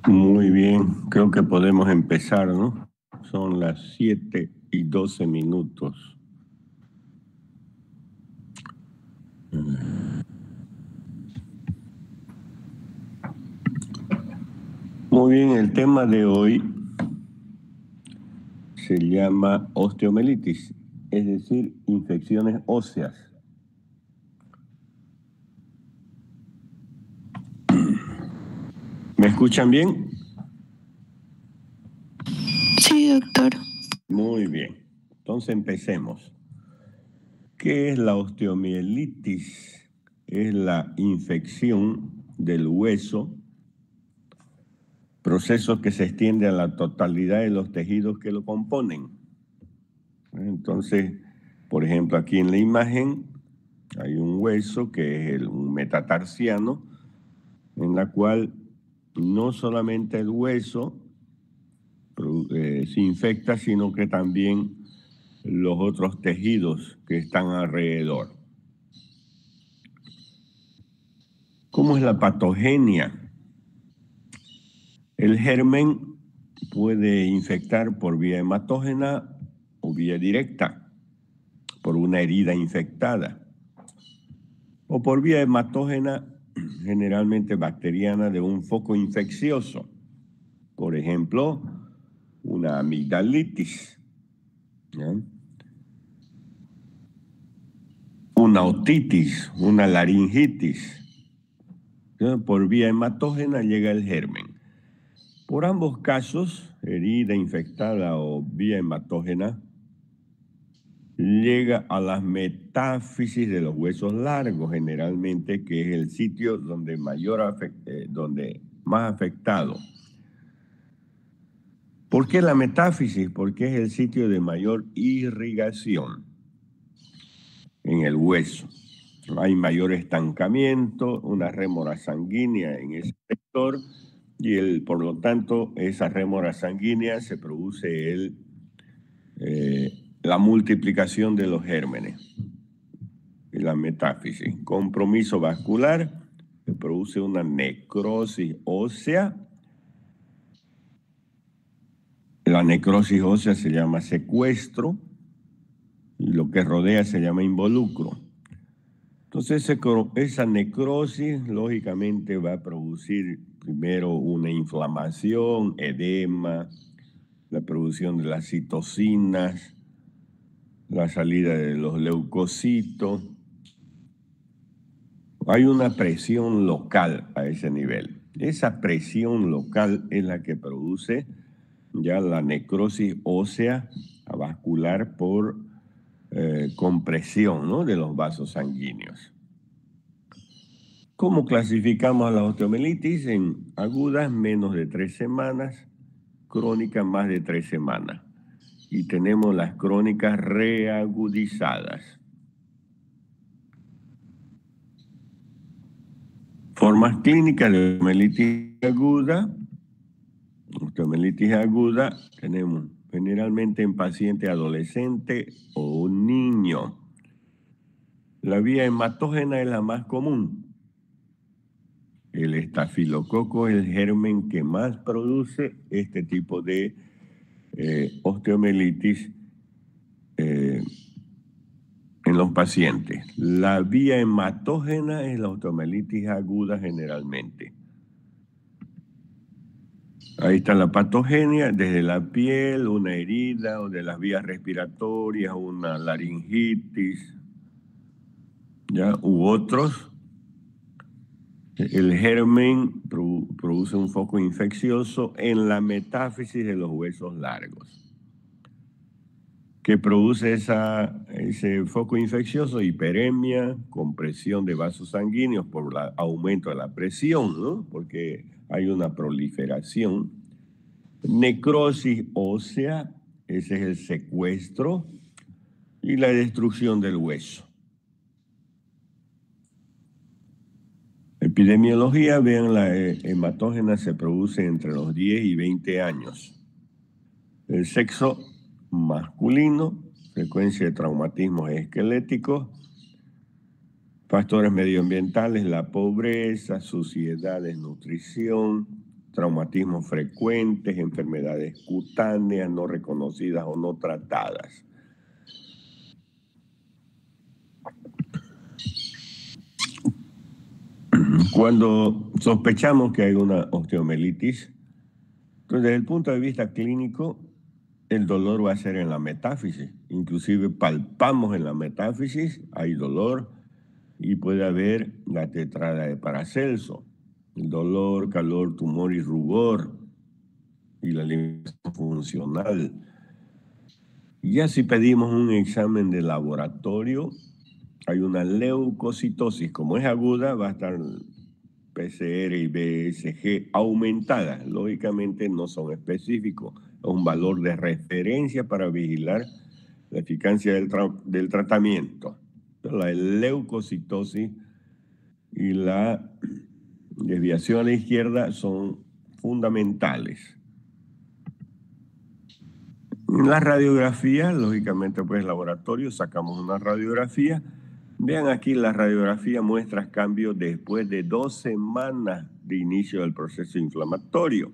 Muy bien, creo que podemos empezar, ¿no? Son las 7:12. Muy bien, el tema de hoy se llama osteomielitis, es decir, infecciones óseas. ¿Me escuchan bien? Sí, doctor. Muy bien, entonces empecemos. ¿Qué es la osteomielitis? Es la infección del hueso, proceso que se extiende a la totalidad de los tejidos que lo componen. Entonces, por ejemplo, aquí en la imagen hay un hueso que es un metatarsiano, en la cual no solamente el hueso se infecta, sino que también los otros tejidos que están alrededor. ¿Cómo es la patogenia? El germen puede infectar por vía hematógena o vía directa, por una herida infectada, o por vía hematógena, generalmente bacteriana, de un foco infeccioso. Por ejemplo, una amigdalitis, ¿ya? Una otitis, una laringitis. Entonces, por vía hematógena llega el germen. Por ambos casos, herida infectada o vía hematógena, llega a las metáfisis de los huesos largos, generalmente, que es el sitio donde donde más afectado. ¿Por qué la metáfisis? Porque es el sitio de mayor irrigación en el hueso. Hay mayor estancamiento, una rémora sanguínea en ese sector y por lo tanto esa rémora sanguínea se produce la multiplicación de los gérmenes y la metáfisis. Compromiso vascular, se produce una necrosis ósea. La necrosis ósea se llama secuestro y lo que rodea se llama involucro. Entonces esa necrosis lógicamente va a producir primero una inflamación, edema, la producción de las citocinas, la salida de los leucocitos. Hay una presión local a ese nivel. Esa presión local es la que produce ya la necrosis ósea vascular por compresión, ¿no?, de los vasos sanguíneos. ¿Cómo clasificamos a la osteomielitis? En agudas, menos de 3 semanas, crónicas, más de 3 semanas. Y tenemos las crónicas reagudizadas. Formas clínicas de osteomielitis aguda. Osteomielitis aguda tenemos generalmente en paciente adolescente o niño. La vía hematógena es la más común. El estafilococo es el germen que más produce este tipo de osteomielitis en los pacientes. La vía hematógena es la osteomielitis aguda generalmente. Ahí está la patogenia, desde la piel, una herida, o de las vías respiratorias, una laringitis, ¿ya? U otros. El germen produce un foco infeccioso en la metáfisis de los huesos largos. ¿Qué produce ese foco infeccioso? Hiperemia, compresión de vasos sanguíneos por el aumento de la presión, ¿no?, porque hay una proliferación. Necrosis ósea, ese es el secuestro y la destrucción del hueso. Epidemiología, vean, la hematógena se produce entre los 10 y 20 años. El sexo masculino, frecuencia de traumatismos esqueléticos, factores medioambientales, la pobreza, suciedad, desnutrición, traumatismos frecuentes, enfermedades cutáneas no reconocidas o no tratadas. Cuando sospechamos que hay una osteomielitis, entonces desde el punto de vista clínico, el dolor va a ser en la metáfisis. Inclusive palpamos en la metáfisis, hay dolor y puede haber la tetrada de Paracelso. El dolor, calor, tumor y rubor y la alimentación funcional. Ya si pedimos un examen de laboratorio, hay una leucocitosis. Como es aguda, va a estar PCR y BSG aumentadas. Lógicamente no son específicos. Es un valor de referencia para vigilar la eficacia del tratamiento. La leucocitosis y la desviación a la izquierda son fundamentales. En la radiografía, lógicamente, pues laboratorio, sacamos una radiografía. Vean aquí, la radiografía muestra cambios después de 2 semanas de inicio del proceso inflamatorio.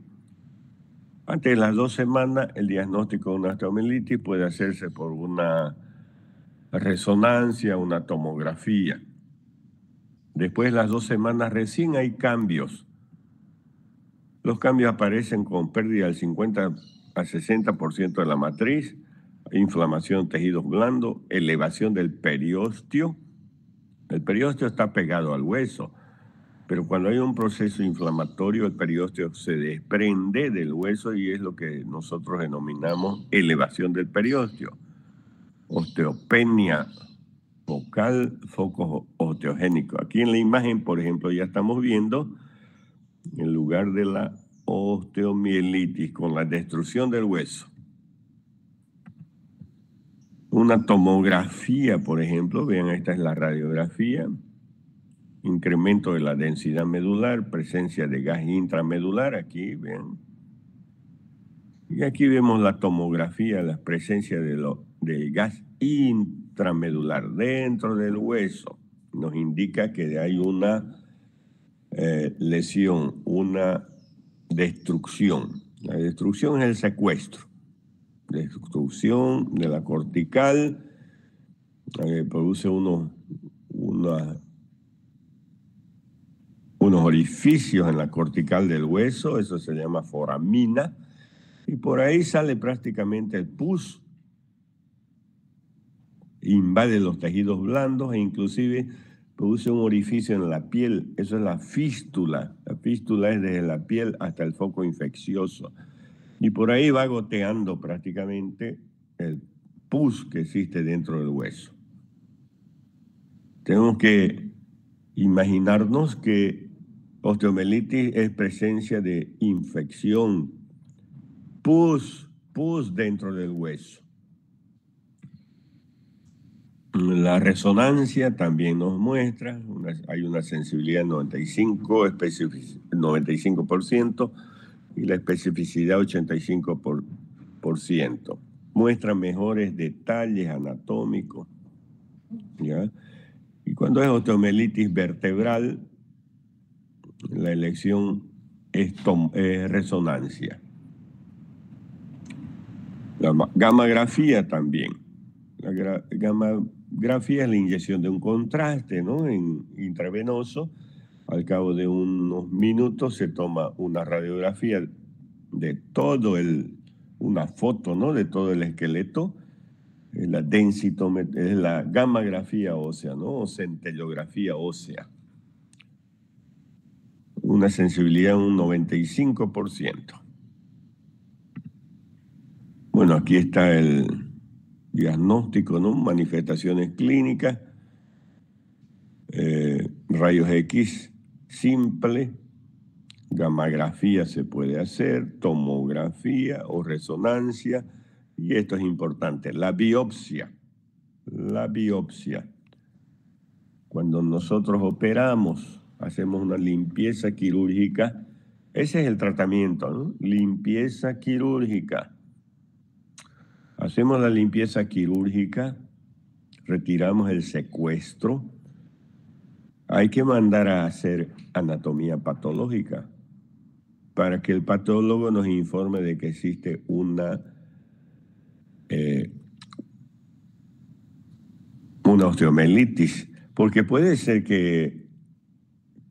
Antes de las 2 semanas, el diagnóstico de una osteomielitis puede hacerse por una resonancia, una tomografía. Después de las 2 semanas recién hay cambios. Los cambios aparecen con pérdida del 50 a 60% de la matriz, inflamación de tejidos blandos, elevación del periósteo. El periósteo está pegado al hueso, pero cuando hay un proceso inflamatorio, el periósteo se desprende del hueso y es lo que nosotros denominamos elevación del periósteo. Osteopenia focal, focos osteogénicos. Aquí en la imagen, por ejemplo, ya estamos viendo en lugar de la osteomielitis con la destrucción del hueso. Una tomografía, por ejemplo, vean, esta es la radiografía, incremento de la densidad medular, presencia de gas intramedular, aquí vean. Y aquí vemos la tomografía, la presencia del gas intramedular dentro del hueso. Nos indica que hay una lesión, una destrucción. La destrucción es el secuestro. Destrucción de la cortical, produce unos orificios en la cortical del hueso, eso se llama foramina, y por ahí sale prácticamente el pus, invade los tejidos blandos e inclusive produce un orificio en la piel, eso es la fístula. La fístula es desde la piel hasta el foco infeccioso. Y por ahí va goteando prácticamente el pus que existe dentro del hueso. Tenemos que imaginarnos que osteomielitis es presencia de infección, pus dentro del hueso. La resonancia también nos muestra, hay una sensibilidad 95% y la especificidad 85%. Muestra mejores detalles anatómicos, ¿ya? Y cuando es osteomielitis vertebral, la elección es resonancia. La gammagrafía también. La gammagrafía es la inyección de un contraste, ¿no?, intravenoso. Al cabo de unos minutos se toma una radiografía de todo una foto, ¿no?, de todo el esqueleto. Es la gammagrafía ósea, ¿no?, o centellografía ósea. Una sensibilidad de un 95%. Bueno, aquí está el diagnóstico, ¿no?, manifestaciones clínicas, rayos X simple, gammagrafía se puede hacer, tomografía o resonancia, y esto es importante, la biopsia. La biopsia. Cuando nosotros operamos, hacemos una limpieza quirúrgica, ese es el tratamiento, ¿no? Limpieza quirúrgica. Hacemos la limpieza quirúrgica, retiramos el secuestro. Hay que mandar a hacer anatomía patológica. para que el patólogo nos informe de que existe una osteomielitis, porque puede ser que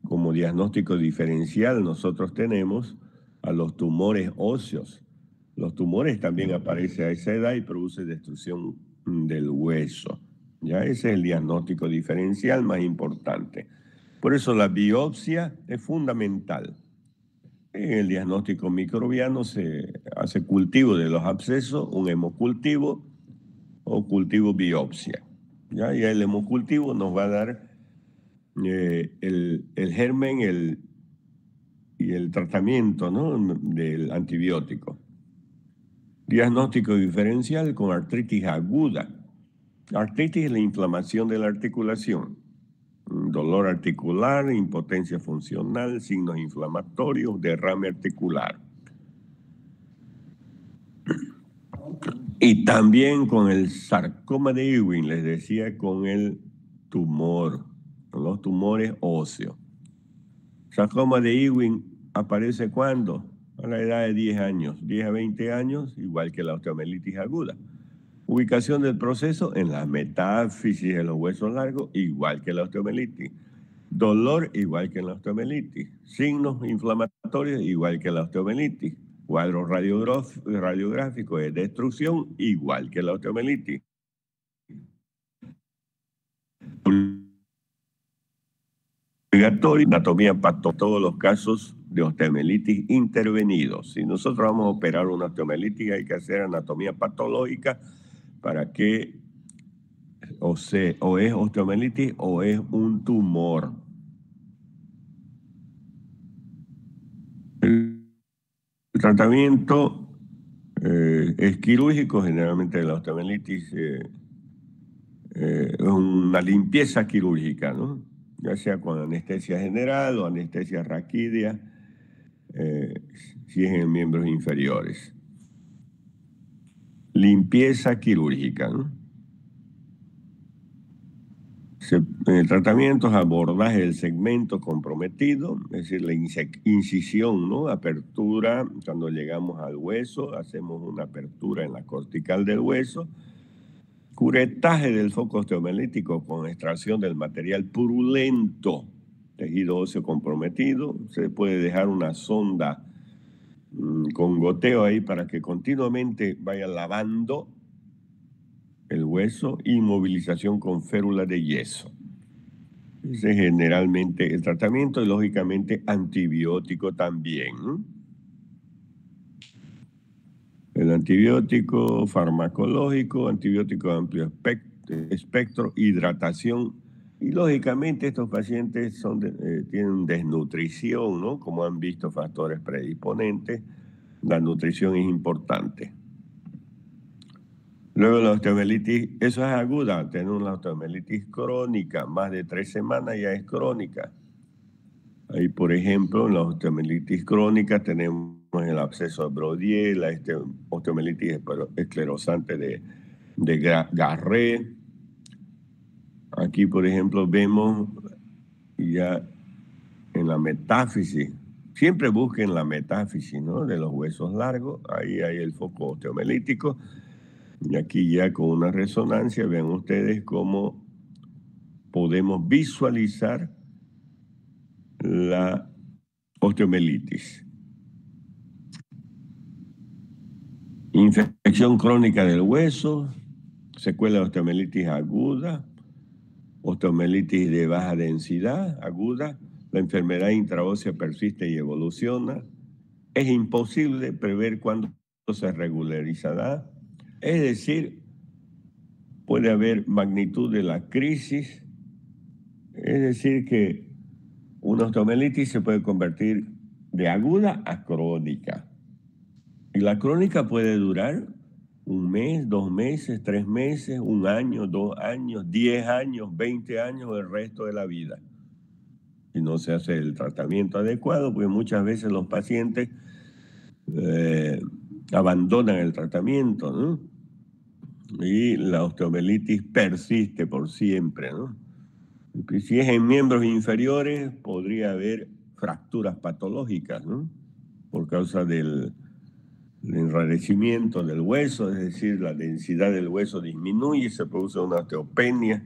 como diagnóstico diferencial nosotros tenemos a los tumores óseos. Los tumores también aparecen a esa edad y producen destrucción del hueso. Ya ese es el diagnóstico diferencial más importante. Por eso la biopsia es fundamental. En el diagnóstico microbiano se hace cultivo de los abscesos, un hemocultivo o cultivo biopsia. ¿Ya? Y el hemocultivo nos va a dar el germen y el tratamiento, ¿no?, del antibiótico. Diagnóstico diferencial con artritis aguda. Artritis es la inflamación de la articulación. Dolor articular, impotencia funcional, signos inflamatorios, derrame articular. Y también con el sarcoma de Ewing, les decía, con el tumor, con los tumores óseos. Sarcoma de Ewing aparece ¿cuándo? A la edad de 10 años, 10 a 20 años, igual que la osteomielitis aguda. Ubicación del proceso en la metáfisis de los huesos largos, igual que la osteomielitis. Dolor, igual que en la osteomielitis. Signos inflamatorios, igual que la osteomielitis. Cuadro radiográfico de destrucción, igual que la osteomielitis. Obligatorio, anatomía para todos los casos de osteomielitis intervenidos. Si nosotros vamos a operar una osteomielitis, hay que hacer anatomía patológica para que o es osteomielitis o es un tumor. El tratamiento es quirúrgico, generalmente la osteomielitis es una limpieza quirúrgica, ¿no?, ya sea con anestesia general o anestesia raquídea, si es en miembros inferiores. Limpieza quirúrgica, ¿no? El tratamiento es abordaje del segmento comprometido, es decir, la incisión, ¿no?, apertura. Cuando llegamos al hueso, hacemos una apertura en la cortical del hueso. Curetaje del foco osteomielítico con extracción del material purulento, tejido óseo comprometido. Se puede dejar una sonda con goteo ahí para que continuamente vaya lavando el hueso, y movilización con férula de yeso. Ese es generalmente el tratamiento, y lógicamente antibiótico también. El antibiótico farmacológico, antibiótico de amplio espectro, hidratación. Y lógicamente estos pacientes tienen desnutrición, ¿no?, como han visto, factores predisponentes. La nutrición es importante. Luego la osteomielitis, eso es aguda. Tenemos la osteomielitis crónica, más de 3 semanas ya es crónica. Ahí, por ejemplo, en la osteomielitis crónica tenemos el absceso de Brodier, la osteomielitis esclerosante de Garré. Aquí, por ejemplo, vemos ya en la metáfisis. Siempre busquen la metáfisis, ¿no?, de los huesos largos. Ahí hay el foco osteomielítico. Y aquí ya con una resonancia, vean ustedes cómo podemos visualizar la osteomielitis. Infección crónica del hueso, secuela de osteomielitis aguda, osteomielitis de baja densidad aguda. La enfermedad intraósea persiste y evoluciona. Es imposible prever cuándo se regularizará. Es decir, puede haber magnitud de la crisis. Es decir, que una osteomielitis se puede convertir de aguda a crónica. Y la crónica puede durar 1 mes, 2 meses, 3 meses, 1 año, 2 años, 10 años, 20 años, el resto de la vida. Si no se hace el tratamiento adecuado, pues muchas veces los pacientes abandonan el tratamiento, ¿no? Y la osteomielitis persiste por siempre, ¿no? Si es en miembros inferiores, podría haber fracturas patológicas, ¿no? por causa del enrarecimiento del hueso, es decir, la densidad del hueso disminuye, se produce una osteopenia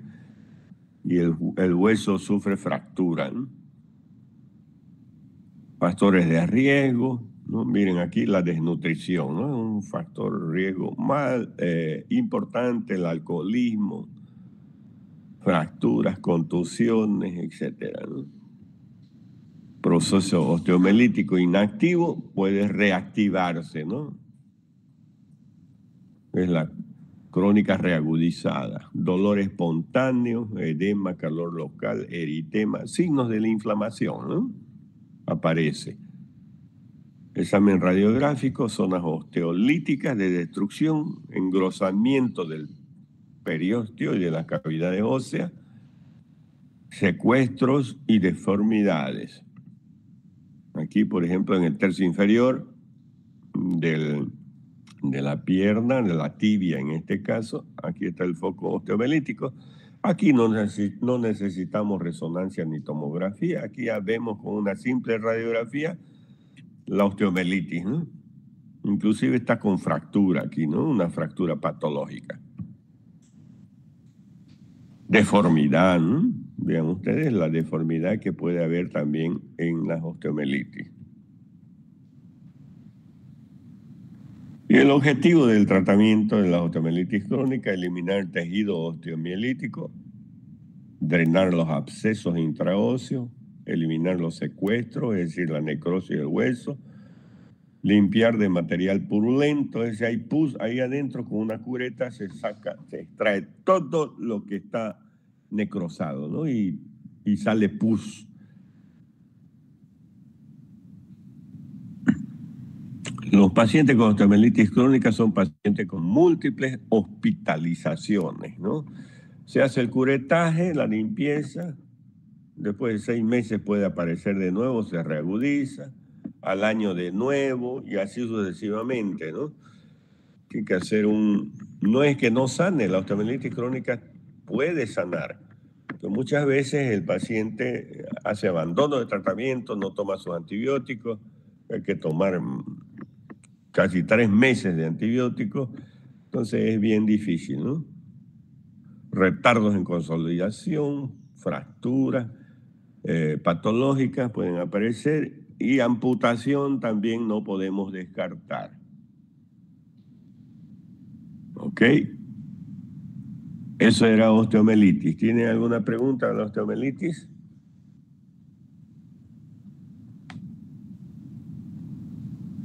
y el hueso sufre fractura, ¿no? Factores de riesgo, ¿no? Miren aquí la desnutrición, ¿no? Un factor de riesgo más importante, el alcoholismo, fracturas, contusiones, etcétera, ¿no? Proceso osteomelítico inactivo puede reactivarse, ¿no? Es la crónica reagudizada, dolor espontáneo, edema, calor local, eritema, signos de la inflamación, ¿no? Aparece. Examen radiográfico, zonas osteolíticas de destrucción, engrosamiento del periósteo y de las cavidades óseas, secuestros y deformidades. Aquí, por ejemplo, en el tercio inferior de la pierna, de la tibia en este caso, aquí está el foco osteomelítico. Aquí no necesitamos resonancia ni tomografía, aquí ya vemos con una simple radiografía la osteomelitis, ¿no? Inclusive está con fractura aquí, ¿no? Una fractura patológica. Deformidad, ¿no? Vean ustedes la deformidad que puede haber también en las osteomelitis. Y el objetivo del tratamiento de la osteomelitis crónica es eliminar el tejido osteomielítico, drenar los abscesos intraóseos, eliminar los secuestros, es decir, la necrosis del hueso, limpiar de material purulento, es decir, hay pus ahí adentro con una cureta, se extrae todo lo que está necrosado, ¿no? Y sale pus. Los pacientes con osteomelitis crónica son pacientes con múltiples hospitalizaciones, ¿no? Se hace el curetaje, la limpieza, después de 6 meses puede aparecer de nuevo, se reagudiza, al año de nuevo y así sucesivamente, ¿no? Tiene que hacer no es que no sane, la osteomelitis crónica puede sanar, pero muchas veces el paciente hace abandono de tratamiento, no toma sus antibióticos, hay que tomar casi 3 meses de antibióticos, entonces es bien difícil, ¿no? Retardos en consolidación, fracturas patológicas pueden aparecer y amputación también no podemos descartar. ¿Ok? Eso era osteomelitis. ¿Tiene alguna pregunta de la osteomelitis?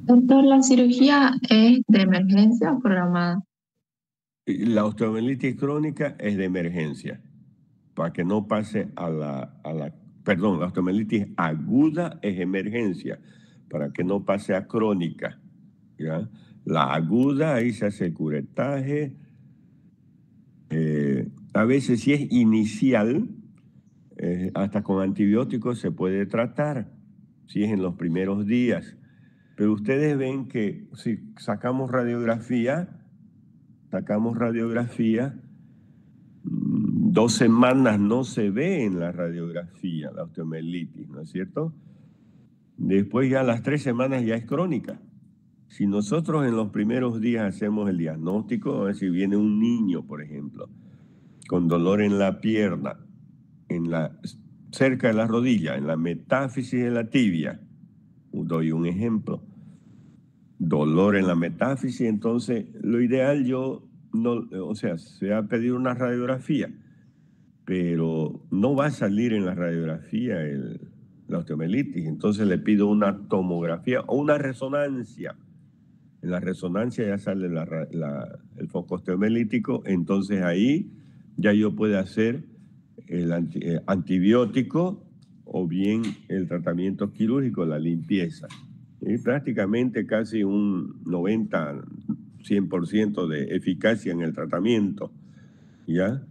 Doctor, ¿la cirugía es de emergencia o programada? La osteomelitis crónica es de emergencia, para que no pase perdón, la osteomelitis aguda es emergencia, para que no pase a crónica, ¿ya? La aguda, ahí se hace el curetaje, a veces si es inicial, hasta con antibióticos se puede tratar, si es en los primeros días. Pero ustedes ven que si sacamos radiografía, 2 semanas no se ve en la radiografía la osteomelitis, ¿no es cierto? Después ya a las 3 semanas ya es crónica. Si nosotros en los primeros días hacemos el diagnóstico, a ver si viene un niño, por ejemplo, con dolor en la pierna, cerca de la rodilla, en la metáfisis de la tibia, doy un ejemplo, dolor en la metáfisis, entonces lo ideal se va a pedir una radiografía, pero no va a salir en la radiografía la osteomelitis, entonces le pido una tomografía o una resonancia. En la resonancia ya sale el foco osteomelítico, entonces ahí ya yo puedo hacer el antibiótico o bien el tratamiento quirúrgico, la limpieza. Y prácticamente casi un 90-100% de eficacia en el tratamiento, ¿ya?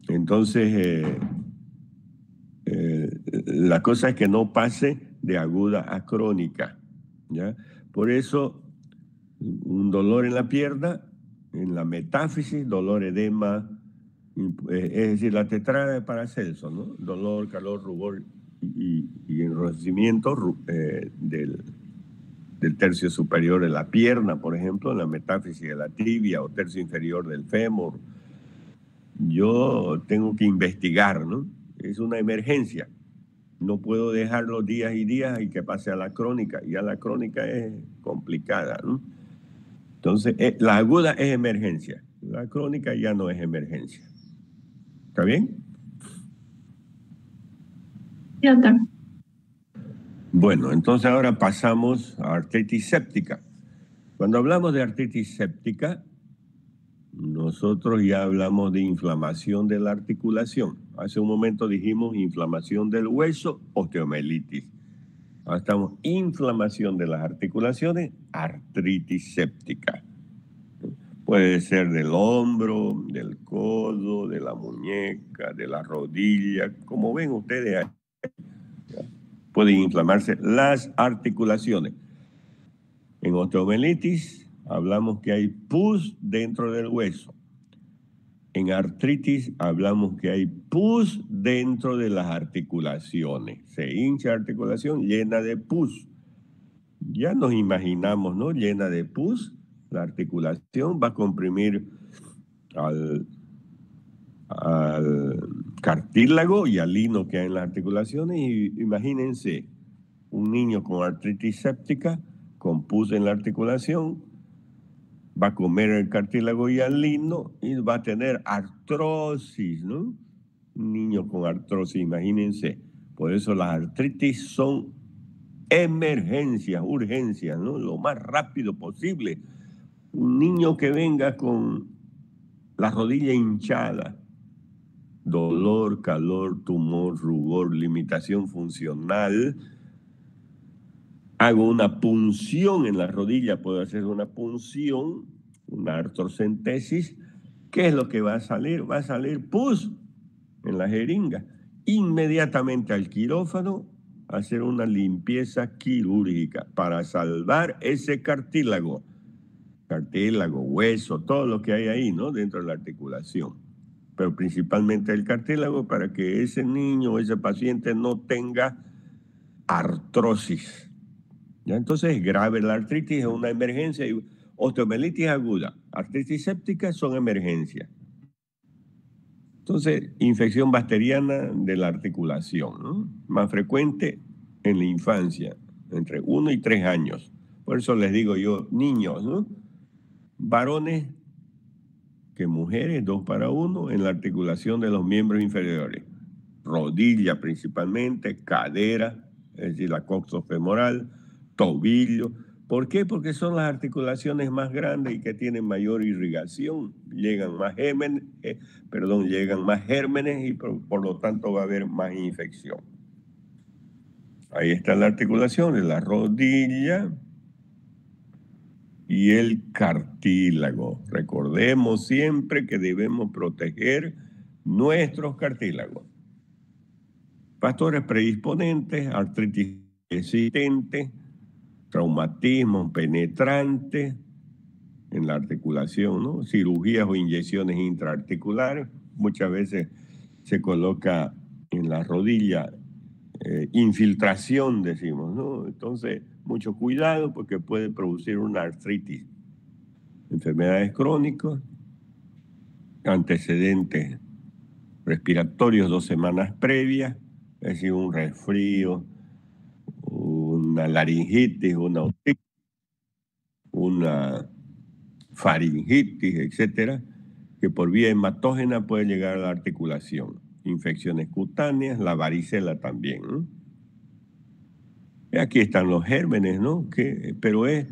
Entonces, la cosa es que no pase de aguda a crónica, ¿ya? Por eso, un dolor en la pierna, en la metáfisis, dolor, edema, es decir, la tetrada de Paracelso, ¿no? Dolor, calor, rubor y enrojecimiento del tercio superior de la pierna, por ejemplo, en la metáfisis de la tibia o tercio inferior del fémur. Yo tengo que investigar, ¿no? Es una emergencia. No puedo dejarlo días y días y que pase a la crónica. Ya la crónica es complicada, ¿no? Entonces, la aguda es emergencia. La crónica ya no es emergencia. ¿Está bien? Sí, doctor. Bueno, entonces ahora pasamos a artritis séptica. Cuando hablamos de artritis séptica, nosotros ya hablamos de inflamación de la articulación. Hace un momento dijimos inflamación del hueso, osteomielitis. Ahora estamos inflamación de las articulaciones, artritis séptica. Puede ser del hombro, del codo, de la muñeca, de la rodilla. Como ven ustedes, pueden inflamarse las articulaciones. En osteomielitis hablamos que hay pus dentro del hueso. En artritis hablamos que hay pus dentro de las articulaciones. Se hincha la articulación llena de pus. Ya nos imaginamos, ¿no? Llena de pus, la articulación va a comprimir al cartílago y al lino que hay en las articulaciones. Y imagínense un niño con artritis séptica, con pus en la articulación, va a comer el cartílago y el lino y va a tener artrosis, ¿no? Un niño con artrosis, imagínense. Por eso las artritis son emergencias, urgencias, ¿no? Lo más rápido posible. Un niño que venga con la rodilla hinchada, dolor, calor, tumor, rubor, limitación funcional. Hago una punción en la rodilla, puedo hacer una punción, una artrocentesis. ¿Qué es lo que va a salir? Va a salir pus en la jeringa. Inmediatamente al quirófano, hacer una limpieza quirúrgica para salvar ese cartílago, hueso, todo lo que hay ahí, ¿no? Dentro de la articulación. Pero principalmente el cartílago para que ese niño o ese paciente no tenga artrosis. ¿Ya? Entonces es grave la artritis, es una emergencia. Y osteomielitis aguda, artritis séptica son emergencias. Entonces, infección bacteriana de la articulación, ¿no? Más frecuente en la infancia, entre 1 y 3 años. Por eso les digo yo, niños, ¿no? Varones que mujeres, 2 para 1 en la articulación de los miembros inferiores. Rodilla principalmente, cadera, es decir, la coxofemoral, tobillo. ¿Por qué? Porque son las articulaciones más grandes y que tienen mayor irrigación. Llegan más gérmenes y por lo tanto va a haber más infección. Ahí está la articulación de la rodilla y el cartílago. Recordemos siempre que debemos proteger nuestros cartílagos. Factores predisponentes, artritis resistente, traumatismo penetrante en la articulación, ¿no? Cirugías o inyecciones intraarticulares. Muchas veces se coloca en la rodilla infiltración, decimos, ¿no? Entonces, mucho cuidado porque puede producir una artritis. Enfermedades crónicas, antecedentes respiratorios 2 semanas previas, es decir, un resfrío, una laringitis, una otitis, una faringitis, etcétera, que por vía hematógena puede llegar a la articulación. Infecciones cutáneas, la varicela también, ¿no? Aquí están los gérmenes, ¿no? Pero es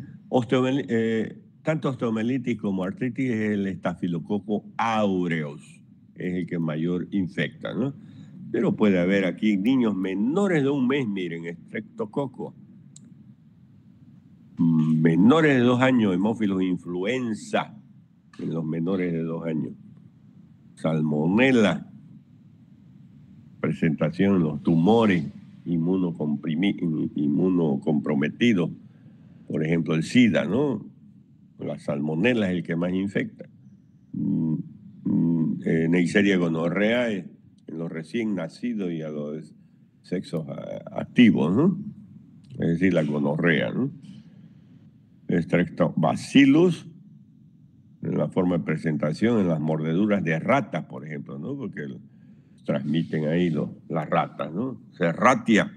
tanto osteomielitis como artritis es el estafilococo aureus, es el que mayor infecta, ¿no? Pero puede haber aquí niños menores de 1 mes, miren, estreptococo. Menores de 2 años, hemófilos influenza, en los menores de 2 años. Salmonella, presentación en los tumores inmunocomprometidos, por ejemplo el SIDA, ¿no? La salmonella es el que más infecta. Neisseria gonorrea en los recién nacidos y a los sexos activos, ¿no? Es decir, la gonorrea, ¿no? Streptobacillus, en la forma de presentación, en las mordeduras de ratas, por ejemplo, ¿no? Porque transmiten ahí las ratas, ¿no? Serratia,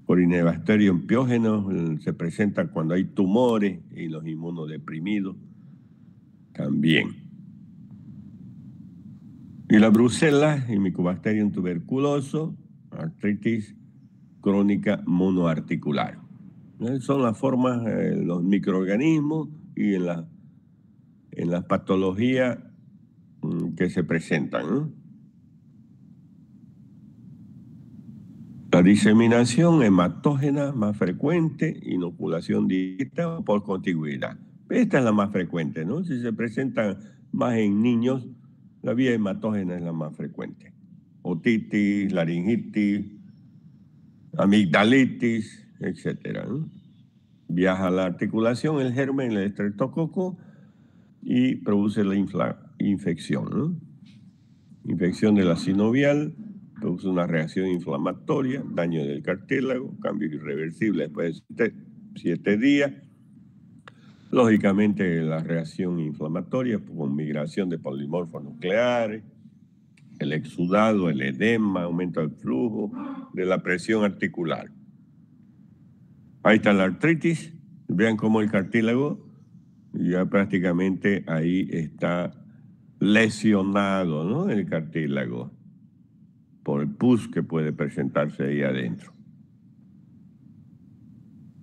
Corinebacterium piógenos, se presenta cuando hay tumores y los inmunodeprimidos también. Y la brucela, y Mycobacterium tuberculoso, artritis crónica monoarticular. Son las formas, los microorganismos y en las patologías que se presentan, ¿no? La diseminación hematógena más frecuente, inoculación directa por contigüidad. Esta es la más frecuente, ¿no? Si se presenta más en niños, la vía hematógena es la más frecuente. Otitis, laringitis, amigdalitis, etcétera, ¿no? Viaja a la articulación, el germen, el estreptococo, y produce la infección, ¿no? Infección de la sinovial, produce una reacción inflamatoria, daño del cartílago, cambio irreversible después de 7 días. Lógicamente, la reacción inflamatoria con migración de polimorfos nucleares, el exudado, el edema, aumento del flujo, de la presión articular. Ahí está la artritis. Vean cómo el cartílago ya prácticamente ahí está lesionado, ¿no? El cartílago por el pus que puede presentarse ahí adentro.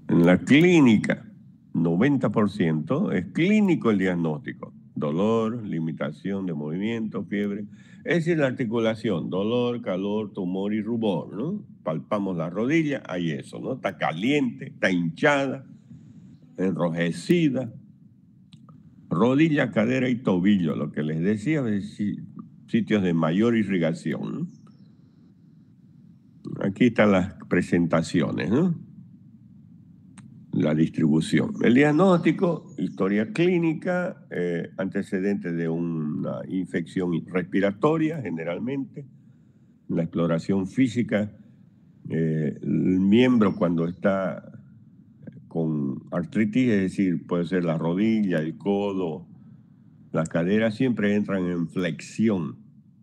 En la clínica, 90% es clínico el diagnóstico. Dolor, limitación de movimiento, fiebre. Es decir, la articulación, dolor, calor, tumor y rubor, ¿no? Palpamos la rodilla, hay eso, ¿no? Está caliente, está hinchada, enrojecida. Rodilla, cadera y tobillo, lo que les decía, es sitios de mayor irrigación, ¿no? Aquí están las presentaciones, ¿no? La distribución. El diagnóstico, historia clínica, antecedentes de una infección respiratoria generalmente, la exploración física, el miembro cuando está con artritis, es decir, puede ser la rodilla, el codo, la cadera, siempre entran en flexión,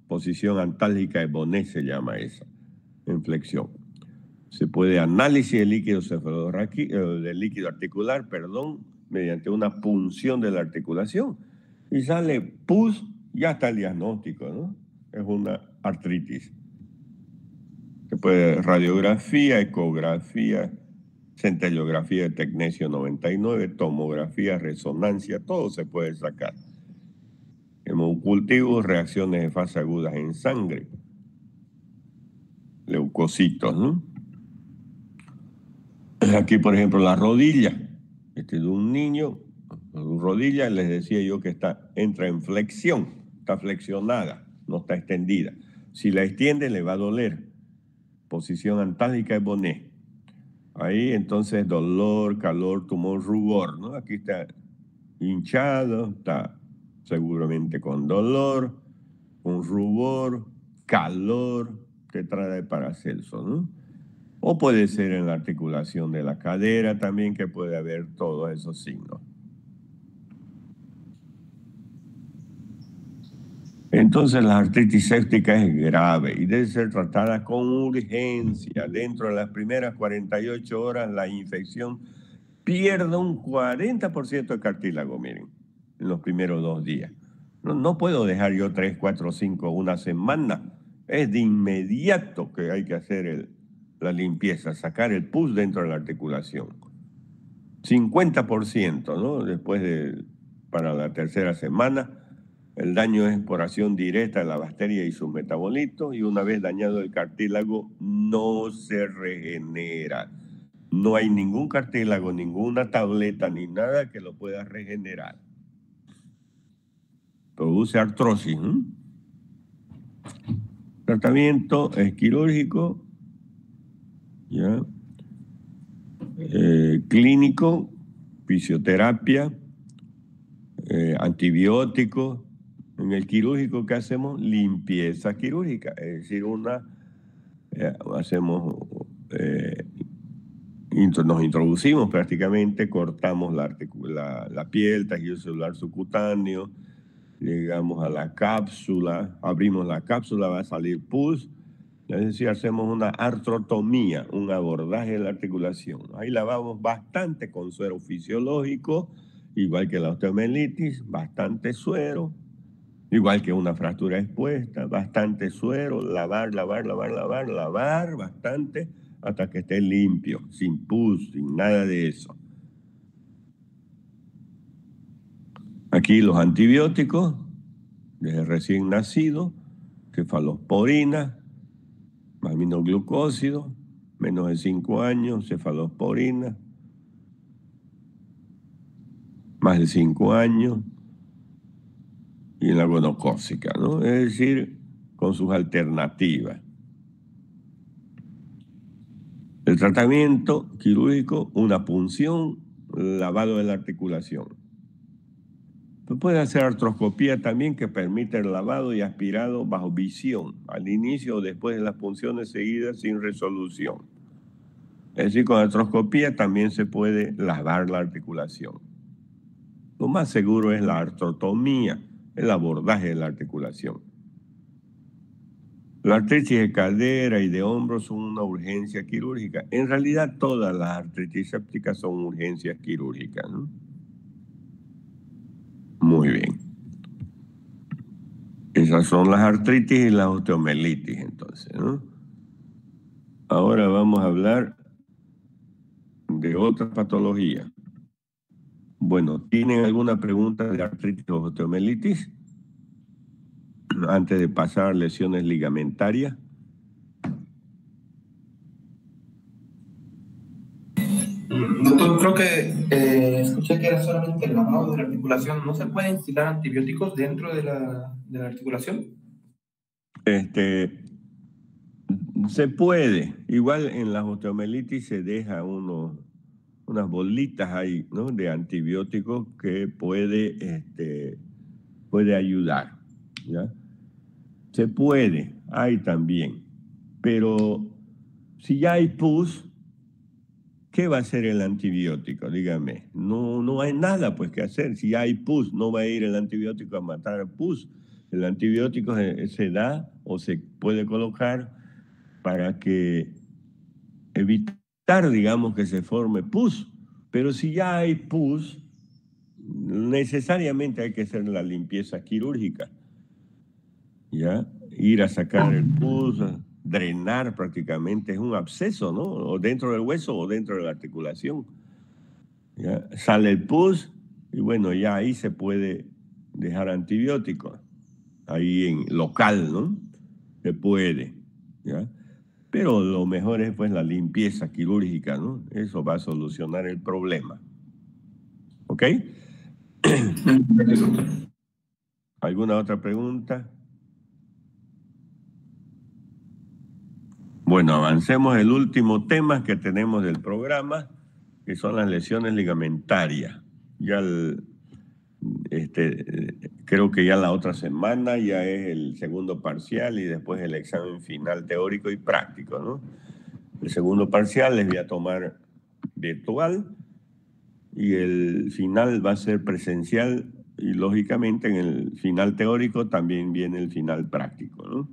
posición antálgica de Bonnet se llama esa, en flexión. Se puede análisis del líquido del líquido articular, mediante una punción de la articulación. Y sale pus, ya está el diagnóstico, ¿no? Es una artritis. Se puede radiografía, ecografía, centellografía de tecnecio 99, tomografía, resonancia, todo se puede sacar. Hemocultivos, reacciones de fase agudas en sangre, leucocitos, ¿no? Aquí, por ejemplo, la rodilla. De un niño, su rodilla, les decía yo que entra en flexión, está flexionada, no está extendida. Si la extiende, le va a doler. Posición antálgica de Bonnet. Ahí, entonces, dolor, calor, tumor, rubor, ¿no? Aquí está hinchado, está seguramente con dolor, con rubor, calor, tetrada de Paracelso, ¿no? O puede ser en la articulación de la cadera también, que puede haber todos esos signos. Entonces la artritis séptica es grave y debe ser tratada con urgencia. Dentro de las primeras 48 horas la infección pierde un 40% de cartílago, miren, en los primeros 2 días. No puedo dejar yo 3, 4, 5, una semana. Es de inmediato que hay que hacer la limpieza, sacar el pus dentro de la articulación. 50%, ¿no? Para la tercera semana, el daño es por acción directa de la bacteria y sus metabolitos, y una vez dañado el cartílago, no se regenera. No hay ningún cartílago, ninguna tableta, ni nada que lo pueda regenerar. Produce artrosis, ¿no? Tratamiento es quirúrgico, ¿ya? Clínico, fisioterapia, antibióticos. En el quirúrgico, ¿qué hacemos? Limpieza quirúrgica, es decir, una nos introducimos prácticamente, cortamos la piel, tejido celular subcutáneo, llegamos a la cápsula, abrimos la cápsula, va a salir pus, es decir, hacemos una artrotomía, un abordaje de la articulación. Ahí lavamos bastante con suero fisiológico, igual que la osteomielitis, bastante suero, igual que una fractura expuesta, bastante suero, lavar bastante hasta que esté limpio, sin pus, sin nada de eso. Aquí los antibióticos, desde recién nacido, cefalosporina, aminoglucósidos, menos de 5 años, cefalosporina, más de 5 años, y la gonocócica, ¿no? Es decir, con sus alternativas. El tratamiento quirúrgico, una punción, lavado de la articulación. Se puede hacer artroscopía también, que permite el lavado y aspirado bajo visión, al inicio o después de las punciones seguidas sin resolución. Es decir, con artroscopía también se puede lavar la articulación. Lo más seguro es la artrotomía, el abordaje de la articulación. La artritis de cadera y de hombros son una urgencia quirúrgica. En realidad, todas las artritis sépticas son urgencias quirúrgicas, ¿no? Muy bien. Esas son las artritis y las osteomelitis, entonces, ¿no? Ahora vamos a hablar de otra patología. Bueno, ¿tienen alguna pregunta de artritis o osteomelitis antes de pasar a lesiones ligamentarias? Doctor, creo que escuché que era solamente el lavado de la articulación. ¿No se pueden instilar antibióticos dentro de la articulación? Se puede. Igual en las osteomelitis se deja unas bolitas ahí, ¿no?, de antibióticos que puede ayudar, ¿ya? Se puede, hay también. Pero si ya hay pus, ¿qué va a hacer el antibiótico? Dígame. No hay nada pues que hacer. Si ya hay pus, no va a ir el antibiótico a matar el pus. El antibiótico se da o se puede colocar para que evitar, digamos, que se forme pus. Pero si ya hay pus, necesariamente hay que hacer la limpieza quirúrgica, ¿ya? Ir a sacar el pus, drenar prácticamente, es un absceso, ¿no? O dentro del hueso o dentro de la articulación. ¿Ya? Sale el pus y bueno, ya ahí se puede dejar antibióticos, ahí en local, ¿no? Se puede, ¿ya? Pero lo mejor es pues la limpieza quirúrgica, ¿no? Eso va a solucionar el problema. ¿Ok? ¿Alguna otra pregunta? Bueno, avancemos el último tema que tenemos del programa, que son las lesiones ligamentarias. Ya creo que ya la otra semana ya es el segundo parcial y después el examen final teórico y práctico, ¿no? El segundo parcial les voy a tomar virtual y el final va a ser presencial y lógicamente en el final teórico también viene el final práctico, ¿no?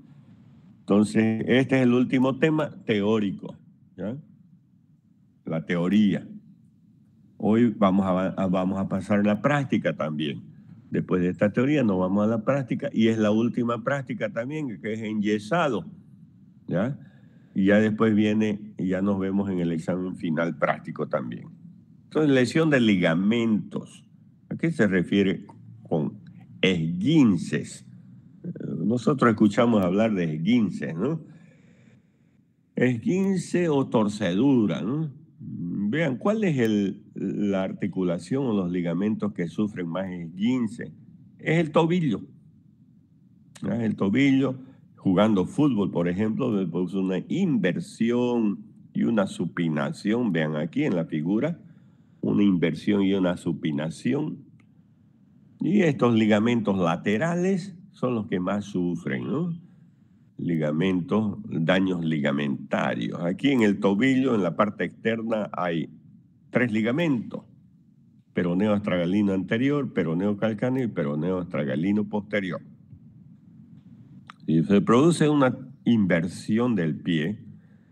Entonces, este es el último tema teórico, ¿ya? La teoría. Hoy vamos a pasar a la práctica también. Después de esta teoría nos vamos a la práctica y es la última práctica también, que es enyesado, ¿ya? Y ya después viene y ya nos vemos en el examen final práctico también. Entonces, lesión de ligamentos. ¿A qué se refiere con esguinces? Nosotros escuchamos hablar de esguinces, ¿no? Esguince o torcedura, ¿no? Vean, ¿cuál es la articulación o los ligamentos que sufren más esguince? Es el tobillo. ¿No? El tobillo, jugando fútbol, por ejemplo, después una inversión y una supinación. Vean aquí en la figura, una inversión y una supinación. Y estos ligamentos laterales son los que más sufren, ¿no? ligamentos, daños ligamentarios. Aquí en el tobillo, en la parte externa, hay 3 ligamentos: peroneo astragalino anterior, peroneo calcáneo y peroneo astragalino posterior. Si se produce una inversión del pie,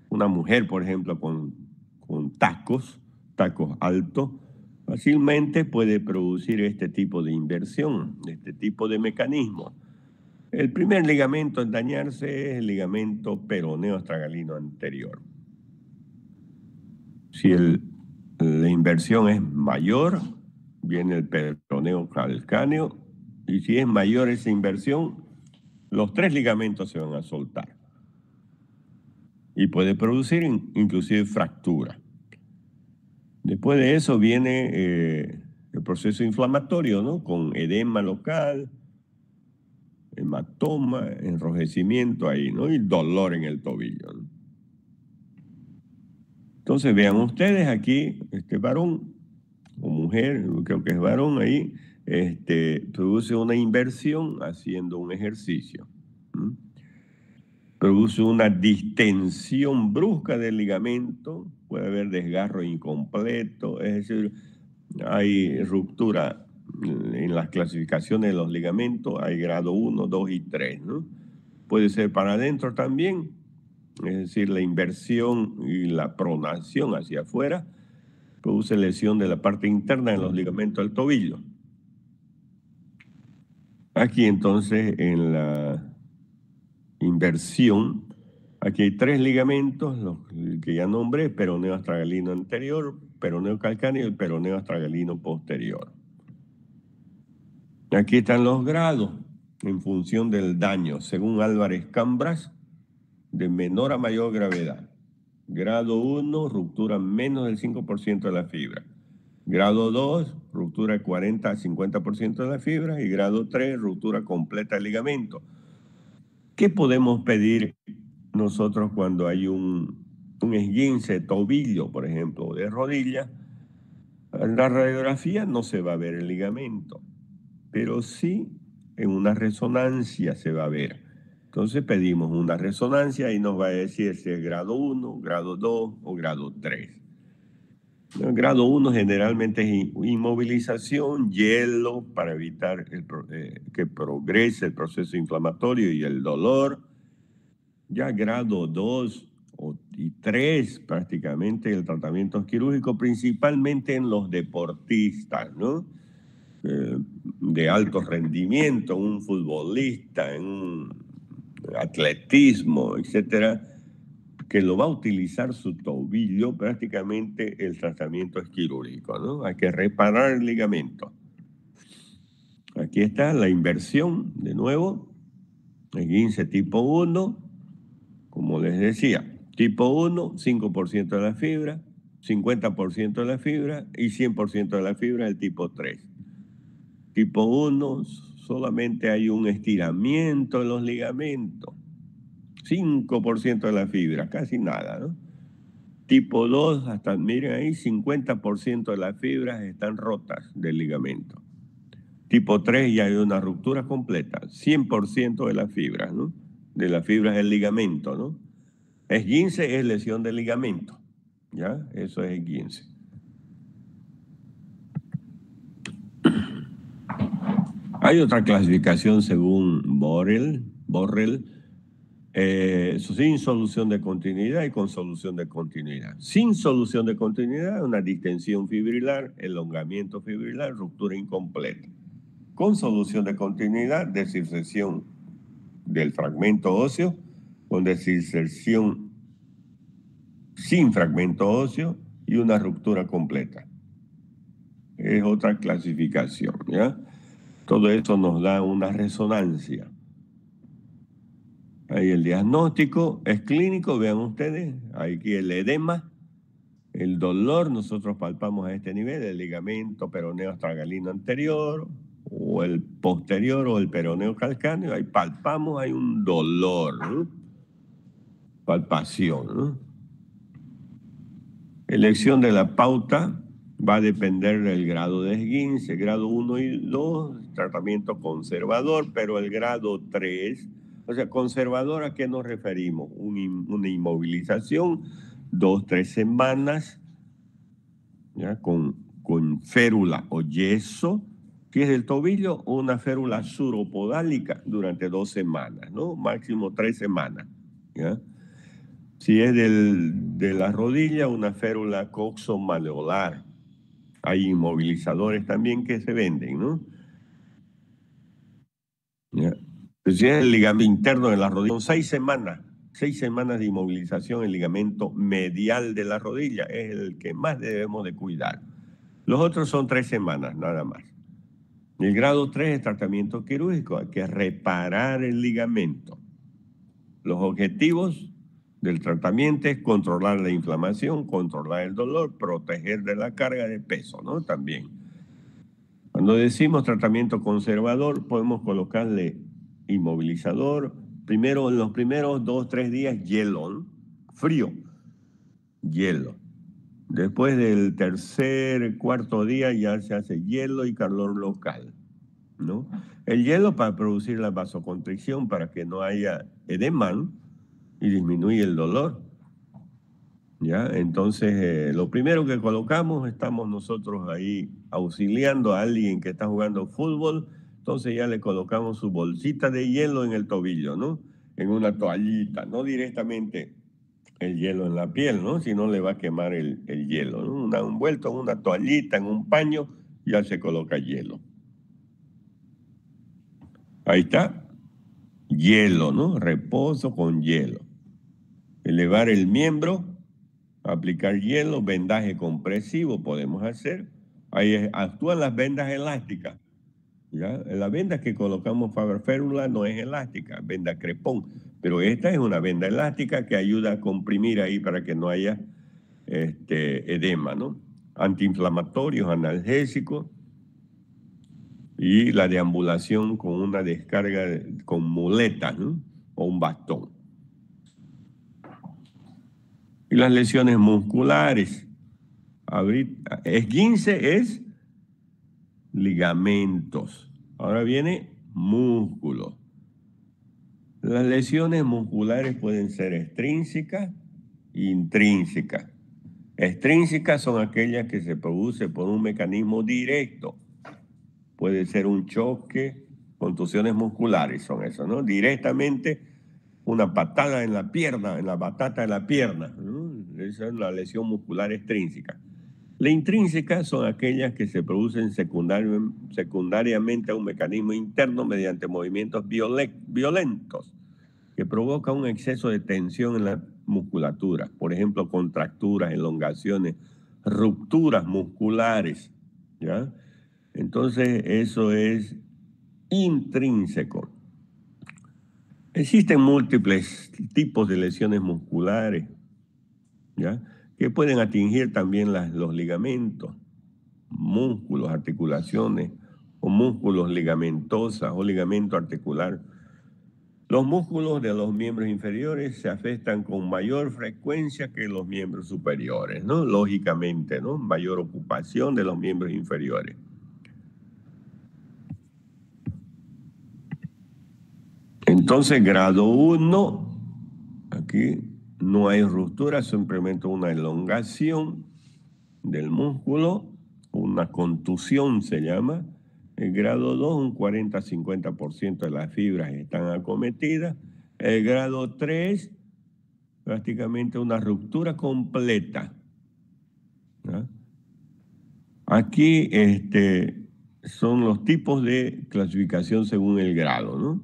una mujer, por ejemplo, con tacos altos, fácilmente puede producir este tipo de inversión, este tipo de mecanismo. El primer ligamento en dañarse es el ligamento peroneo astragalino anterior. Si la inversión es mayor, viene el peroneo calcáneo, y si es mayor esa inversión, los 3 ligamentos se van a soltar y puede producir inclusive fractura. Después de eso viene el proceso inflamatorio, ¿no? Con edema local, hematoma, enrojecimiento ahí, ¿no? Y dolor en el tobillo, ¿no? Entonces vean ustedes aquí, este varón o mujer, creo que es varón ahí, produce una inversión haciendo un ejercicio. Produce una distensión brusca del ligamento, puede haber desgarro incompleto, es decir, hay ruptura en las clasificaciones de los ligamentos, hay grado 1, 2 y 3, ¿no? Puede ser para adentro también, es decir, la inversión y la pronación hacia afuera produce lesión de la parte interna de los ligamentos del tobillo. Aquí entonces en la inversión, aquí hay 3 ligamentos, los que ya nombré: peroneo astragalino anterior, peroneo calcáneo y el peroneo astragalino posterior. Aquí están los grados en función del daño, según Álvarez Cambras, de menor a mayor gravedad. Grado 1, ruptura menos del 5% de la fibra. Grado 2, ruptura 40 a 50% de la fibra. Y grado 3, ruptura completa del ligamento. ¿Qué podemos pedir nosotros cuando hay un esguince de tobillo, por ejemplo, o de rodilla? En la radiografía no se va a ver el ligamento, pero sí en una resonancia se va a ver. Entonces pedimos una resonancia y nos va a decir si es grado 1, grado 2 o grado 3. El grado 1 generalmente es inmovilización, hielo para evitar que progrese el proceso inflamatorio y el dolor. Ya grado 2 y 3 prácticamente el tratamiento es quirúrgico, principalmente en los deportistas, ¿no? De alto rendimiento, un futbolista, en un atletismo, etcétera, que lo va a utilizar su tobillo, prácticamente el tratamiento es quirúrgico, ¿no? Hay que reparar el ligamento. Aquí está la inversión, de nuevo, esguince tipo 1, como les decía, tipo 1, 5% de la fibra, 50% de la fibra y 100% de la fibra del tipo 3. Tipo 1, solamente hay un estiramiento de los ligamentos, 5% de la fibra, casi nada, ¿no? Tipo 2, hasta, miren ahí, 50% de las fibras están rotas del ligamento. Tipo 3 ya hay una ruptura completa, 100% de las fibras, ¿no? De las fibras del ligamento, ¿no? Esguince es lesión del ligamento, ¿ya? Eso es esguince. Hay otra clasificación según Borrell, sin solución de continuidad y con solución de continuidad. Sin solución de continuidad, una distensión fibrilar, elongamiento fibrilar, ruptura incompleta. Con solución de continuidad, desinserción del fragmento óseo, con desinserción sin fragmento óseo y una ruptura completa. Es otra clasificación, ¿ya? Todo eso nos da una resonancia. Ahí el diagnóstico es clínico, vean ustedes, aquí el edema, el dolor, nosotros palpamos a este nivel, el ligamento peroneo astragalino anterior, o el posterior, o el peroneo calcáneo, ahí palpamos, hay un dolor, ¿no? Palpación, ¿no? Elección de la pauta va a depender del grado de esguince, grado 1 y 2, tratamiento conservador, pero el grado 3 O sea, conservador, ¿a qué nos referimos? Una inmovilización, 2-3 semanas, ¿ya? Con férula o yeso, que es del tobillo, o una férula suropodálica durante 2 semanas, ¿no? Máximo 3 semanas, ¿ya? Si es de la rodilla, una férula coxomaleolar. Hay inmovilizadores también que se venden, ¿no? ¿Ya? Pues si es el ligamento interno de la rodilla, son 6 semanas de inmovilización, el ligamento medial de la rodilla es el que más debemos de cuidar. Los otros son 3 semanas, nada más. El grado 3 es tratamiento quirúrgico, hay que reparar el ligamento. Los objetivos del tratamiento es controlar la inflamación, controlar el dolor, proteger de la carga de peso, ¿no? También. Cuando decimos tratamiento conservador, podemos colocarle inmovilizador. Primero, en los primeros 2-3 días, hielo, frío, hielo. Después del tercer, cuarto día ya se hace hielo y calor local, ¿no? El hielo para producir la vasoconstricción, para que no haya edema, ¿no? Y disminuye el dolor, ¿ya? Entonces, lo primero que colocamos, estamos nosotros ahí auxiliando a alguien que está jugando fútbol, entonces ya le colocamos su bolsita de hielo en el tobillo, ¿no? En una toallita, no directamente el hielo en la piel, ¿no? Si no le va a quemar el hielo, ¿no? Envuelto en una toallita, en un paño, ya se coloca hielo. Ahí está, hielo, ¿no? Reposo con hielo. Elevar el miembro, aplicar hielo, vendaje compresivo podemos hacer. Ahí actúan las vendas elásticas, ¿ya? La venda que colocamos para férula no es elástica, venda crepón, pero esta es una venda elástica que ayuda a comprimir ahí para que no haya edema, ¿no? Antiinflamatorios, analgésicos, y la deambulación con una descarga con muletas, ¿no? O un bastón. Y las lesiones musculares. Esguince es ligamentos. Ahora viene músculo. Las lesiones musculares pueden ser extrínsecas e intrínsecas. Extrínsecas son aquellas que se producen por un mecanismo directo. Puede ser un choque, contusiones musculares son eso, ¿no? Directamente una patada en la pierna, en la batata de la pierna, ¿no? Esa es la lesión muscular extrínseca. La intrínseca son aquellas que se producen secundariamente a un mecanismo interno mediante movimientos violentos que provocan un exceso de tensión en la musculatura, por ejemplo, contracturas, elongaciones, rupturas musculares, ¿ya? Entonces, eso es intrínseco. Existen múltiples tipos de lesiones musculares, ¿ya? Que pueden atingir también los ligamentos, músculos, articulaciones, o músculos ligamentosos o ligamento articular. Los músculos de los miembros inferiores se afectan con mayor frecuencia que los miembros superiores, ¿no? Lógicamente, ¿no? Mayor ocupación de los miembros inferiores. Entonces, grado 1, aquí no hay ruptura, simplemente una elongación del músculo, una contusión se llama. El grado 2, un 40-50% de las fibras están acometidas. El grado 3, prácticamente una ruptura completa, ¿ya? Aquí son los tipos de clasificación según el grado, ¿no?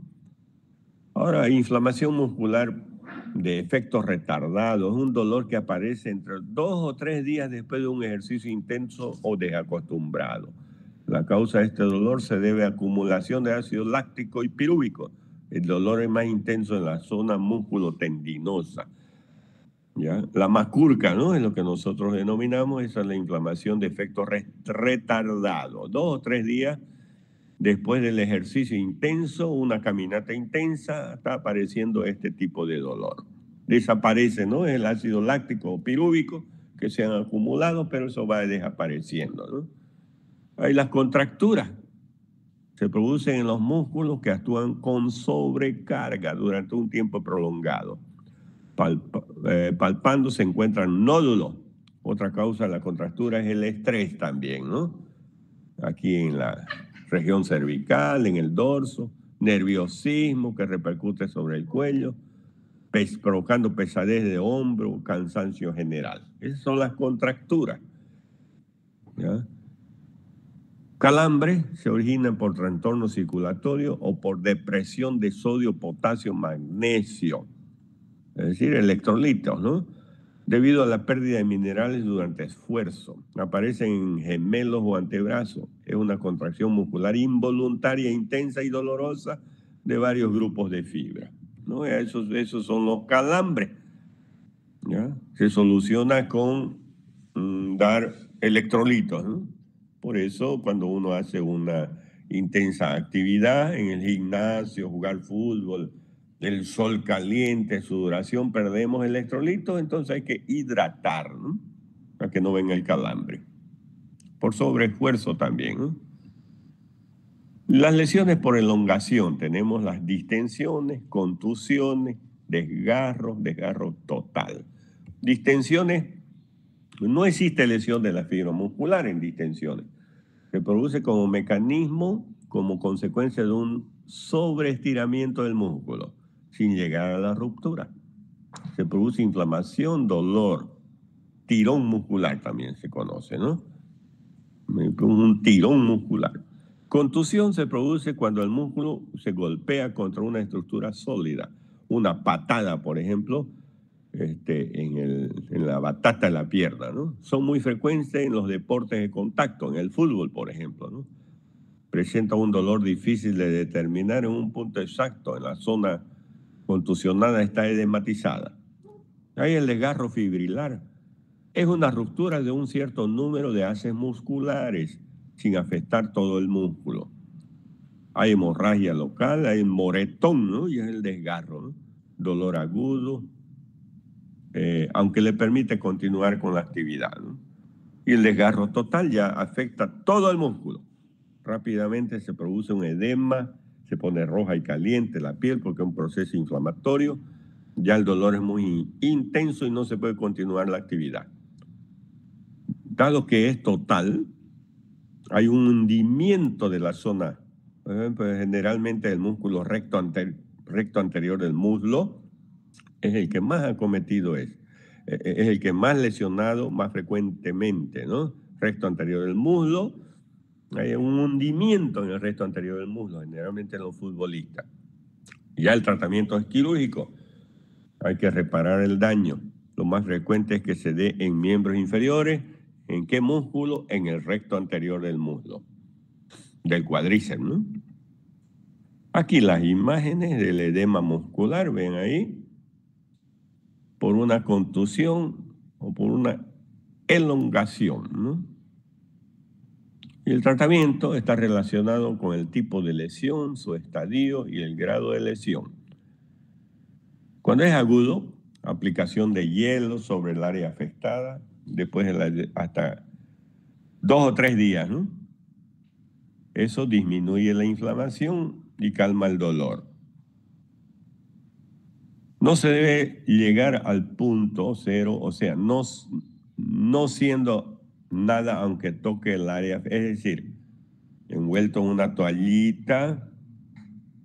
Ahora, inflamación muscular de efecto retardado es un dolor que aparece entre 2 o 3 días después de un ejercicio intenso o desacostumbrado. La causa de este dolor se debe a acumulación de ácido láctico y pirúvico. El dolor es más intenso en la zona músculo-tendinosa, ¿ya? La macurca, ¿no? Es lo que nosotros denominamos, esa es la inflamación de efecto retardado. 2 o 3 días después del ejercicio intenso, una caminata intensa, está apareciendo este tipo de dolor. Desaparece, ¿no? El ácido láctico o pirúvico que se han acumulado, pero eso va desapareciendo, ¿no? Hay las contracturas. Se producen en los músculos que actúan con sobrecarga durante un tiempo prolongado. Palpando se encuentran nódulos. Otra causa de la contractura es el estrés también, ¿no? Aquí en la región cervical, en el dorso, nerviosismo que repercute sobre el cuello, provocando pesadez de hombro, cansancio general. Esas son las contracturas, ¿ya? Calambre se origina por trastorno circulatorio o por depresión de sodio, potasio, magnesio, es decir, electrolitos, ¿no? Debido a la pérdida de minerales durante esfuerzo. Aparecen en gemelos o antebrazos. Es una contracción muscular involuntaria, intensa y dolorosa de varios grupos de fibra, ¿no? Esos son los calambres, ¿ya? Se soluciona con dar electrolitos, ¿no? Por eso cuando uno hace una intensa actividad en el gimnasio, jugar fútbol, el sol caliente, sudoración, perdemos electrolitos, entonces hay que hidratar, ¿no? Para que no venga el calambre. Por sobreesfuerzo también, ¿no? Las lesiones por elongación, tenemos las distensiones, contusiones, desgarro total. Distensiones, no existe lesión de la fibra muscular en distensiones. Se produce como mecanismo, como consecuencia de un sobreestiramiento del músculo, sin llegar a la ruptura. Se produce inflamación, dolor, tirón muscular también se conoce, ¿no? Un tirón muscular. Contusión se produce cuando el músculo se golpea contra una estructura sólida. Una patada, por ejemplo, en la batata de la pierna, ¿no? Son muy frecuentes en los deportes de contacto, en el fútbol, por ejemplo, ¿no? Presenta un dolor difícil de determinar en un punto exacto. En la zona contusionada está edematizada. Hay el desgarro fibrilar. Es una ruptura de un cierto número de haces musculares sin afectar todo el músculo. Hay hemorragia local, hay moretón, ¿no? Y es el desgarro, ¿no? Dolor agudo, aunque le permite continuar con la actividad, ¿no? Y el desgarro total ya afecta todo el músculo. Rápidamente se produce un edema, se pone roja y caliente la piel porque es un proceso inflamatorio. Ya el dolor es muy intenso y no se puede continuar la actividad. Dado que es total, hay un hundimiento de la zona, por ejemplo, generalmente el músculo recto anterior del muslo es el que más acometido es el que más lesionado más frecuentemente, ¿no? Recto anterior del muslo, hay un hundimiento en el recto anterior del muslo, generalmente en los futbolistas. Ya el tratamiento es quirúrgico, hay que reparar el daño. Lo más frecuente es que se dé en miembros inferiores. ¿En qué músculo? En el recto anterior del muslo, del cuádriceps, ¿no? Aquí las imágenes del edema muscular, ven ahí, por una contusión o por una elongación, ¿no? Y el tratamiento está relacionado con el tipo de lesión, su estadio y el grado de lesión. Cuando es agudo, aplicación de hielo sobre el área afectada, después hasta 2 o 3 días, ¿no? Eso disminuye la inflamación y calma el dolor. No se debe llegar al punto cero, o sea, no siendo nada aunque toque el área, es decir, envuelto en una toallita,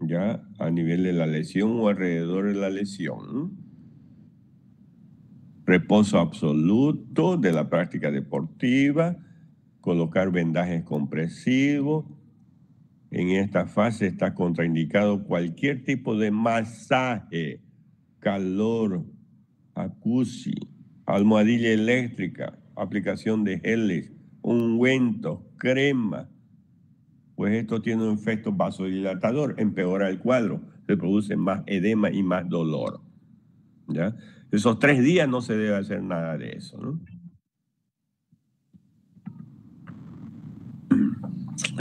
ya a nivel de la lesión o alrededor de la lesión, ¿no? Reposo absoluto de la práctica deportiva, colocar vendajes compresivos. En esta fase está contraindicado cualquier tipo de masaje, calor, jacuzzi, almohadilla eléctrica, aplicación de geles, ungüentos, crema. Pues esto tiene un efecto vasodilatador, empeora el cuadro, se produce más edema y más dolor, ¿ya? Esos 3 días no se debe hacer nada de eso, ¿no?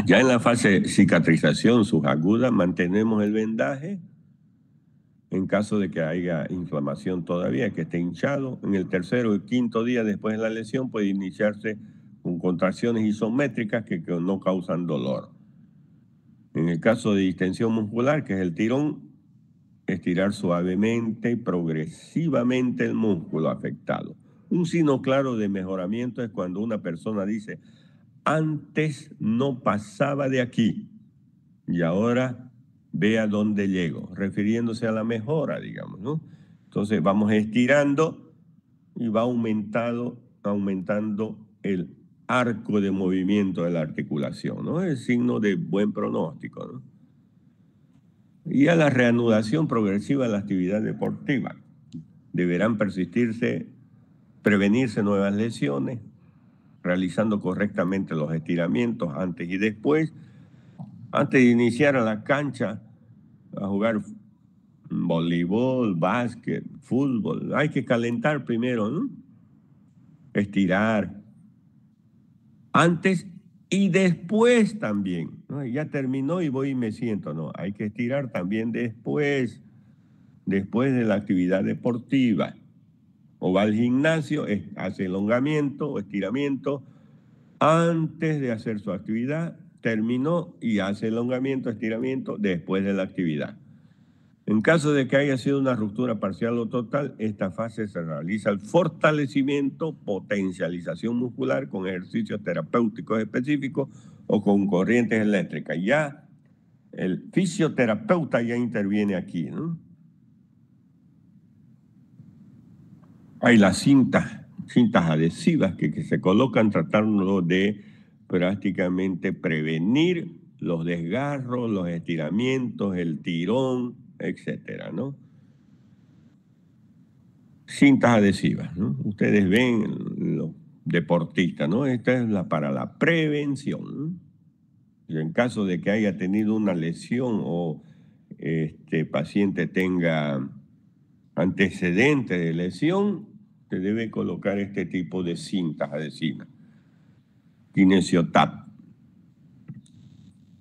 Ya en la fase de cicatrización subaguda mantenemos el vendaje en caso de que haya inflamación todavía, que esté hinchado. En el 3.º y 5.º día después de la lesión puede iniciarse con contracciones isométricas que no causan dolor. En el caso de distensión muscular, que es el tirón, estirar suavemente y progresivamente el músculo afectado. Un signo claro de mejoramiento es cuando una persona dice, antes no pasaba de aquí y ahora ve a dónde llego, refiriéndose a la mejora, digamos, ¿no? Entonces vamos estirando y va aumentando el arco de movimiento de la articulación, ¿no? Es signo de buen pronóstico, ¿no? Y a la reanudación progresiva de la actividad deportiva. Deberán prevenirse nuevas lesiones, realizando correctamente los estiramientos antes y después. Antes de iniciar a la cancha a jugar voleibol, básquet, fútbol, hay que calentar primero, ¿no? Estirar. Antes y después también, ¿no? Ya terminó y voy y me siento, no, hay que estirar también después de la actividad deportiva. O va al gimnasio, hace elongamiento o estiramiento antes de hacer su actividad, terminó y hace elongamiento, estiramiento después de la actividad. En caso de que haya sido una ruptura parcial o total, esta fase se realiza el fortalecimiento, potencialización muscular con ejercicios terapéuticos específicos o con corrientes eléctricas. Ya el fisioterapeuta ya interviene aquí, ¿no? Hay las cintas adhesivas que se colocan tratando de prácticamente prevenir los desgarros, los estiramientos, el tirón, etcétera, ¿no? Cintas adhesivas, ¿no? Ustedes ven los deportistas, ¿no? Esta es para la prevención, ¿no? Y en caso de que haya tenido una lesión o este paciente tenga antecedentes de lesión, se debe colocar este tipo de cintas adhesivas. Kinesiotap.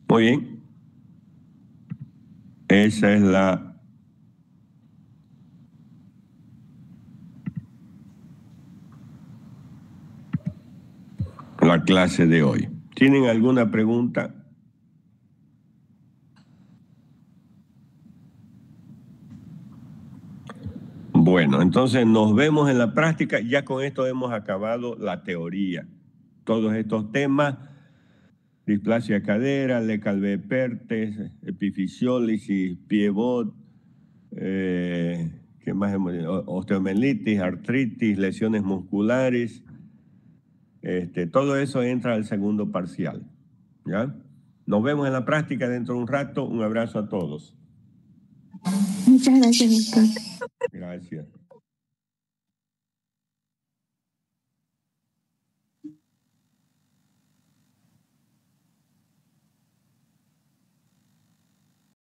Muy bien. Esa es la clase de hoy. ¿Tienen alguna pregunta? Bueno, entonces nos vemos en la práctica. Ya con esto hemos acabado la teoría. Todos estos temas, displasia cadera, Leckalve-Perthes, epifisiólisis, Piebot, ¿qué más hemos dicho? Osteomielitis, artritis, lesiones musculares. Todo eso entra al segundo parcial, ¿ya? Nos vemos en la práctica dentro de un rato. Un abrazo a todos. Muchas gracias, doctor. Gracias.